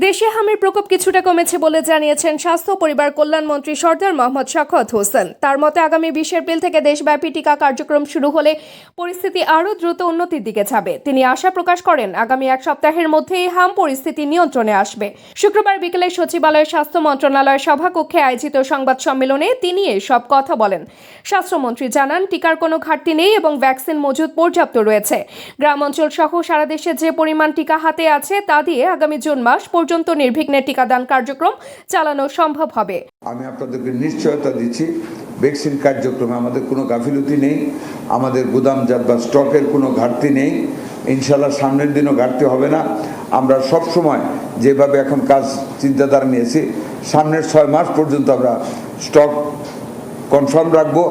দেশে হামির প্রকোপ কিছুটা কমেছে বলে জানিয়েছেন স্বাস্থ্য ও পরিবার কল্যাণ মন্ত্রী সরদার মোহাম্মদ শওকত হোসেন। তার মতে আগামী 20 এপ্রিল থেকে দেশব্যাপী টিকা কার্যক্রম শুরু হলে পরিস্থিতি আরও দ্রুত উন্নতির দিকে যাবে। তিনি আশা প্রকাশ করেন আগামী এক সপ্তাহের মধ্যেই হাম পরিস্থিতি নিয়ন্ত্রণে আসবে। শুক্রবার বিকেলে সচিবালয়ের স্বাস্থ্য মন্ত্রণালয়ের সভাকক্ষে আয়োজিত সংবাদ সম্মেলনে তিনি এসব কথা বলেন। স্বাস্থ্যমন্ত্রী জানান, টিকার কোনো ঘাটতি নেই এবং ভ্যাকসিন মজুদ পর্যাপ্ত রয়েছে। গ্রাম অঞ্চল সহ সারা দেশে যে পরিমাণ টিকা হাতে আছে তা দিয়ে আগামী জুন মাস পর্যন্ত নির্বিঘ্নে টিকাদান কার্যক্রম চালানো সম্ভব হবে। আমি আপনাদেরকে নিশ্চয়তা দিচ্ছি, ভ্যাকসিন কার্যক্রমে আমাদের কোনো গাফিলতি নেই, আমাদের গুদামজাত বা স্টকের কোনো ঘাটতি নেই। ইনশাল্লাহ সামনের দিনও ঘাটতি হবে না। আমরা সব সময় যেভাবে এখন কাজ চিন্তাধারা নিয়েছি, সামনের 6 মাস পর্যন্ত আমরা স্টক কনফার্ম রাখবো।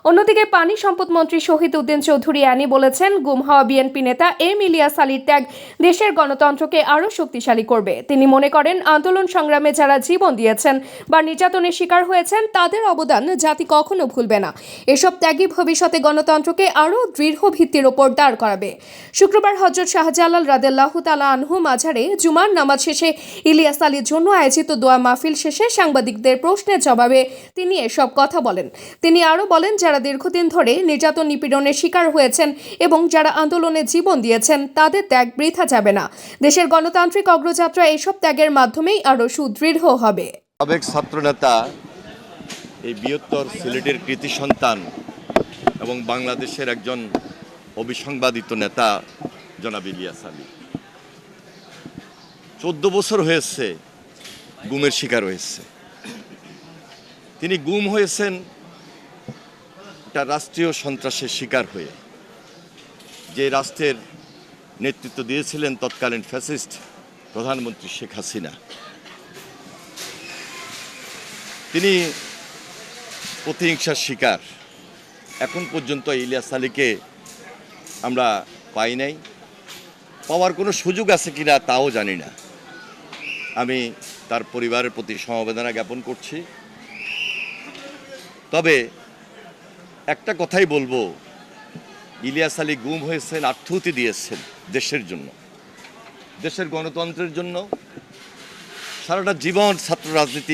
অন্যদিকে পানি সম্পদ মন্ত্রী শহীদ উদ্দিন চৌধুরী আনি বলেছেন, গুম হওয়া বিএনপি নেতা ইলিয়াস আলীর ত্যাগ দেশের গণতন্ত্রকে আরও শক্তিশালী করবে। তিনি মনে করেন, আন্দোলন সংগ্রামে যারা জীবন দিয়েছেন বা নির্যাতনের শিকার হয়েছেন তাদের অবদান জাতি কখনো ভুলবে না। এসব ত্যাগই ভবিষ্যতে গণতন্ত্রকে আরও দৃঢ় ভিত্তির ওপর দাঁড় করাবে। শুক্রবার হযরত শাহজালাল রাদিয়াল্লাহু তাআলা আনহু মাজারে জুমার নামাজ শেষে ইলিয়াস আলীর জন্য আয়োজিত দোয়া মাহফিল শেষে সাংবাদিকদের প্রশ্নের জবাবে তিনি এসব কথা বলেন। তিনি আরও বলেন, যারা দীর্ঘদিন ধরে নির্যাতন নিপীড়নের শিকার হয়েছেন এবং যারা আন্দোলনে জীবন দিয়েছেন তাদের ত্যাগ বৃথা যাবে না। দেশের গণতান্ত্রিক অগ্রযাত্রা এইসব ত্যাগের মাধ্যমেই আরও সুদৃঢ় হবে। সাবেক ছাত্রনেতা, এই বৃহত্তর সিলেটের কৃতি সন্তান এবং বাংলাদেশের একজন অবিসংবাদিত নেতা জনাব ইলিয়াস আলী 14 বছর হয়েছে গুমের শিকার হয়েছে। তিনি গুম হয়েছেন একটা রাষ্ট্রীয় সন্ত্রাসের শিকার হয়ে, যে রাষ্ট্রের নেতৃত্ব দিয়েছিলেন তৎকালীন ফ্যাসিস্ট প্রধানমন্ত্রী শেখ হাসিনা। তিনি প্রতিহিংসার শিকার। এখন পর্যন্ত ইলিয়াস আলীকে আমরা পাই নাই, পাওয়ার কোনো সুযোগ আছে কিনা তাও জানি না। আমি তার পরিবারের প্রতি সমবেদনা জ্ঞাপন করছি। তবে একটা কথাই বলবো, ইলিয়াস আলী গুম হয়েছেন, আত্মহুতি দিয়েছেন দেশের জন্য, দেশের গণতন্ত্রের জন্য। সারাটা জীবন ছাত্র রাজনীতি